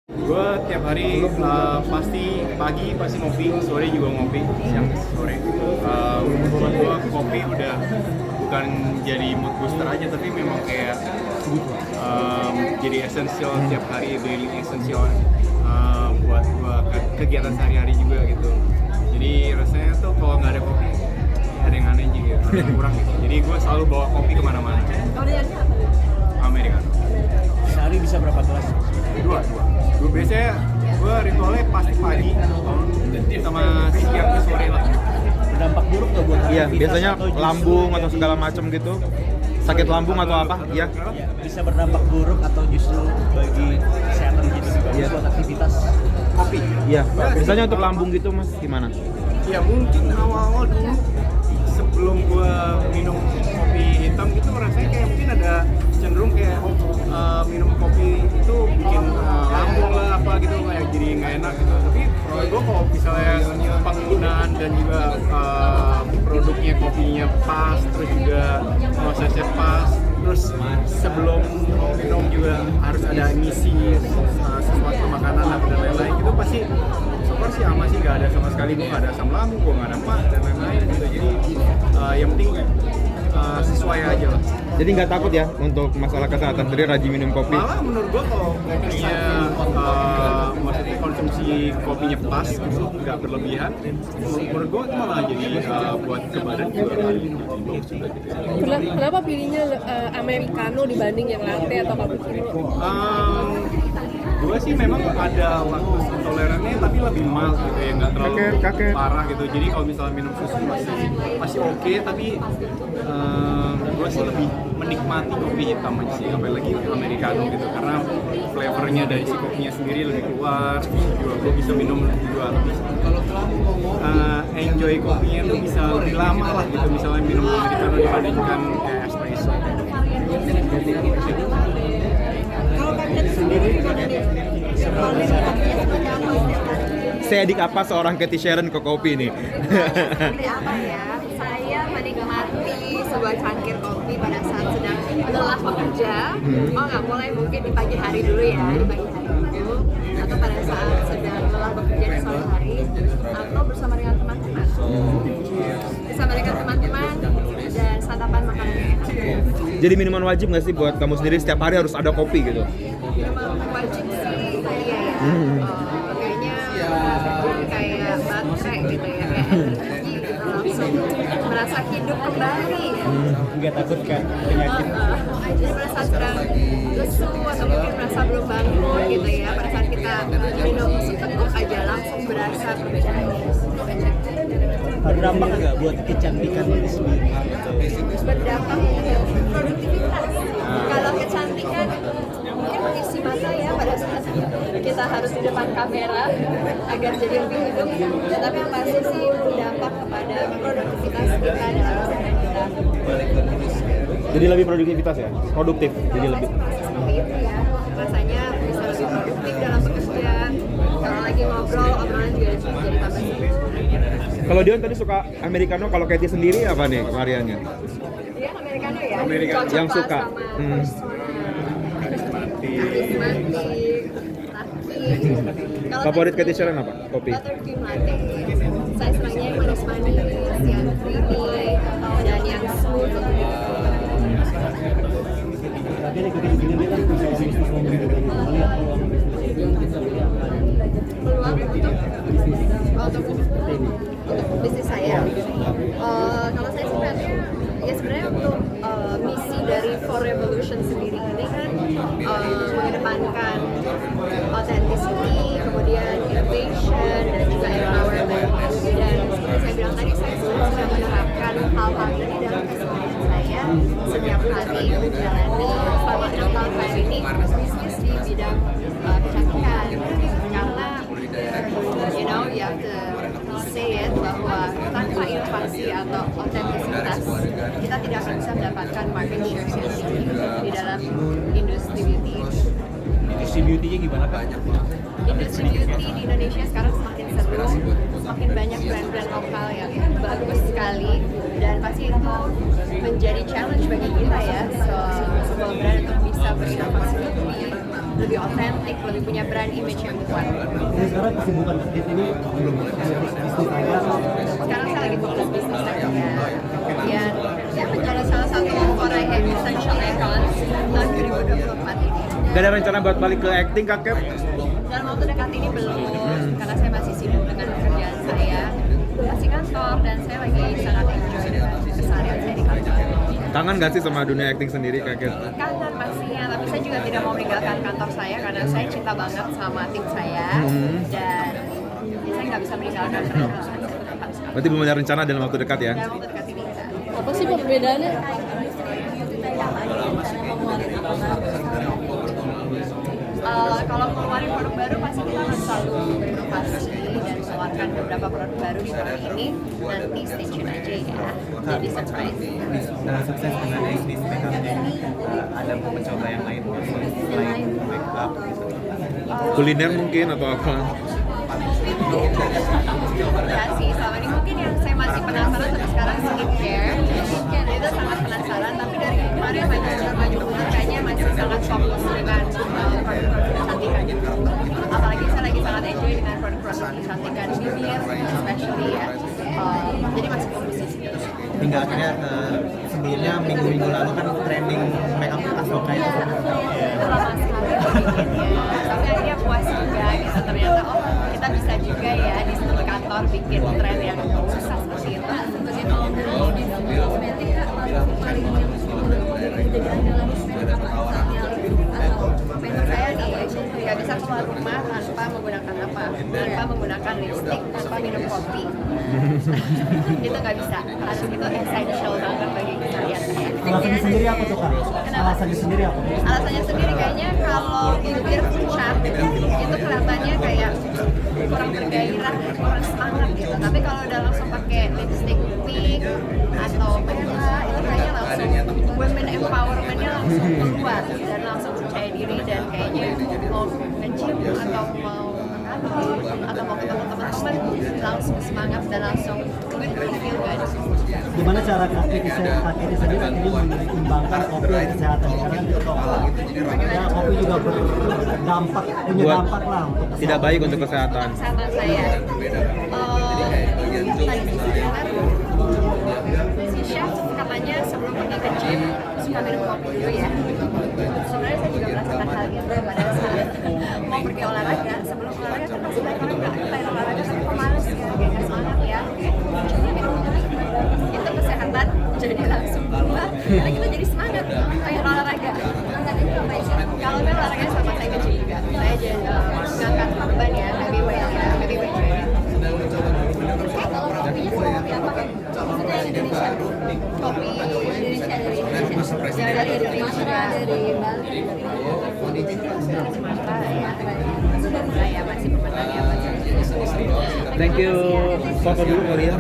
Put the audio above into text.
Gue tiap hari pasti pagi pasti ngopi, sore juga ngopi, siang sore. Buat gue kopi udah bukan jadi mood booster aja, tapi memang kayak jadi esensial tiap hari, daily esensial buat gue kegiatan sehari-hari juga gitu. Jadi rasanya tuh kalau nggak ada kopi ada yang aneh gitu, ada yang kurang gitu. Jadi gue selalu bawa kopi kemana-mana. Amerika. Sehari bisa berapa gelas? Dua. Gue biasanya ritualnya pasti pagi sama siang ke sore lah. Berdampak buruk nggak buat Iya, aktivitas biasanya atau justru lambung atau segala macam gitu. Sakit lambung atau apa? Iya. ya, bisa berdampak buruk atau justru bagi kesehatan gitu juga Iya. buat aktivitas? Kopi. Iya. Biasanya untuk lambung gitu Mas gimana? Ya mungkin awal-awal dulu sebelum gue minum kopi hitam gitu rasanya kayak mungkin ada cenderung kayak minum kopi itu bikin lambung lah apa gitu, kayak jadi nggak enak gitu. Tapi gue kalau misalnya penggunaan dan juga produknya kopinya pas, terus juga prosesnya pas, terus sebelum minum juga harus ada ngisi sesuatu makanan dan lain-lain gitu, pasti super sih aman sih, nggak ada sama sekali, gue nggak ada asam lambung, gue nggak ada mah dan lain-lain gitu. Jadi yang penting sesuai aja lah. Jadi nggak takut ya untuk masalah kesehatan, jadi rajin minum kopi. Malah menurut gua kalau kopinya maksudnya konsumsi kopinya pas gitu, nggak berlebihan, menurut gua itu malah jadi buat ke badan juga bagus juga gitu ya. Kenapa pilihnya americano dibanding yang latte atau cappuccino? Gue sih memang ada laktos intolerannya tapi lebih mild gitu ya, nggak terlalu Kaget. parah gitu. Jadi kalau misalnya minum susu masih oke, tapi gue sih lebih menikmati kopi hitam aja sih, apalagi americano gitu, karena flavornya dari si kopinya sendiri lebih keluar, juga gue bisa minum juga lebih enjoy kopinya tuh bisa lebih lama lah gitu, misalnya minum americano dibandingkan kayak espresso. Seedik apa seorang Cathy Sharon ke kopi nih? Seperti apa ya? Saya menikmati sebuah cangkir kopi pada saat sedang lelah bekerja. Oh nggak, mulai mungkin di pagi hari dulu ya, di pagi hari dulu, atau pada saat sedang lelah bekerja di sore hari, atau bersama dengan teman-teman. Bersama dengan teman-teman dan santapan makanan yang enak. Jadi minuman wajib nggak sih buat kamu sendiri setiap hari harus ada kopi gitu? Memang wajib sih, iya ya. Kayaknya kayak baterai gitu ya, kayak energi gitu, langsung merasa hidup kembali. Nggak takut kan penyakit? Jadi pada saat sedang lesu atau mungkin merasa belum bangun gitu ya, pada saat kita minum seteguk aja langsung berasa perbedaannya. Berdampak nggak buat kecantikan diri sendiri? Berdampak produktivitas. Kalau kecantikan mungkin mengisi mata ya pada saat kita harus di depan kamera agar jadi lebih hidup. Tetapi yang pasti sih berdampak kepada produktivitas kita dalam kesehatan kita. Jadi lebih produktivitas ya? Produktif, jadi Saya lebih. sih merasa seperti itu ya. Rasanya bisa lebih produktif dalam bekerja. Kalau lagi ngobrol, obrolan juga jadi tambah seru. Kalau Dion tadi suka americano, kalau Cathy sendiri apa nih variannya? Dia americano ya. Americano. Cocok Yang lah suka. sama karismatik, laki. Kalau Favorit tadi Cathy Sharon apa? Kopi? buttercream latte. Saya senangnya yang manis-manis, yang creamy, dan yang smooth. Tapi ini gini kan seorang bisnis woman juga melihat peluang bisnis untuk bisnis saya. Kalau saya sebenarnya ya sebenarnya untuk misi dari For Revolution sendiri ini kan mengedepankan authenticity, kemudian innovation dan juga empowerment. Dan seperti saya bilang tadi, saya sudah menerapkan hal-hal ini dalam keseharian saya setiap hari menjalani selama 6 tahun terakhir ini bisnis di bidang kecantikan. Karena you have to say it bahwa tanpa inovasi atau otentisitas kita tidak akan bisa mendapatkan market share yang tinggi di dalam industri beauty. industri beauty-nya gimana Kak? Industri beauty di Indonesia sekarang semakin seru, semakin banyak brand-brand lokal yang bagus sekali, dan pasti itu menjadi challenge bagi kita ya, sebuah brand untuk bisa berinovasi lebih lebih otentik, lebih punya brand image yang kuat. Jadi sekarang kesibukan Adit ini belum bisnis aja. Sekarang saya lagi fokus bisnis aja. Ya menjadi salah satu orang yang essential icon tahun 2024 ini. Gak ada rencana buat balik ke acting Kak Kat? Dalam waktu dekat ini belum, karena saya masih sibuk dengan pekerjaan saya, masih kantor, dan saya lagi sangat enjoy dengan keseharian saya di kantor. Kangen gak sih sama dunia acting sendiri Kak Kat? Kangen pastinya, tapi saya juga tidak mau meninggalkan kantor saya karena saya cinta banget sama tim saya, dan saya nggak bisa meninggalkan mereka. Berarti belum ada rencana dalam waktu dekat ya? Dalam waktu dekat ini enggak. Apa sih perbedaannya? Kalau mengeluarkan produk baru pasti kita akan selalu berinovasi dan mengeluarkan beberapa produk baru di tahun ini. Nanti stay tune aja ya, jadi surprise. Setelah sukses dengan bisnis makeupnya, ada mau mencoba yang lain selain makeup gitu. Kuliner mungkin atau apa? Ya sih, selama ini mungkin yang saya masih penasaran sampai sekarang skincare. Skincare itu sangat penasaran, tapi dari kemarin maju mundur kayaknya masih sangat fokus dengan produk-produk kecantikan. Apalagi saya lagi sangat enjoy dengan produk-produk kecantikan bibir, especially ya. Jadi masih fokus di situ. Hingga akhirnya sebelumnya minggu-minggu lalu kan trending makeup Asoka itu Lama sekali bikinnya, tapi akhirnya puas juga gitu. Ternyata kita bisa juga ya di kantor bikin tren yang susah seperti itu. Saya nih nggak bisa keluar rumah tanpa menggunakan apa, tanpa menggunakan lipstick, tanpa minum kopi. Itu nggak bisa, karena itu essential banget bagi keseharian saya. Alasannya sendiri apa tuh Kak? Alasannya sendiri apa? Alasannya sendiri kayaknya kalau bibir pucat itu kelihatannya kayak kurang bergairah, kurang semangat gitu. Tapi kalau udah langsung pakai lipstick pink atau merah itu kayaknya langsung women empowerment-nya langsung keluar dan langsung percaya diri dan kayaknya mau nge-gym atau mau atau mau ketemu teman-teman langsung semangat dan langsung feel good. Gimana cara Kak Keti sendiri akhirnya menyeimbangkan kopi dan kesehatan? Karena kan kita tahu ya, kopi juga berdampak, punya Buat dampak lah untuk Tidak baik untuk kesehatan. Kesehatan saya. Tadi si chef katanya sebelum pergi ke gym suka minum kopi dulu ya. Sebenarnya saya juga merasakan hal itu pada saat mau pergi olahraga. Sebelum olahraga kan pasti banyak orang nggak kita olahraga tapi pemalas ya, kayak nggak semangat ya. Jadi minum kopi itu kesehatan jadi langsung berubah. Karena kita jadi semangat kayak olahraga. Kalau kan olahraga sama saya ke gym juga. Saya jadi ngangkat beban ya, heavyweight training. Kalau kopinya sama kopi apa? Maksudnya Indonesia. Kopi Indonesia dari Indonesia. Dari Bali. Saya masih pemenangnya. Thank you. Foto dulu Korea.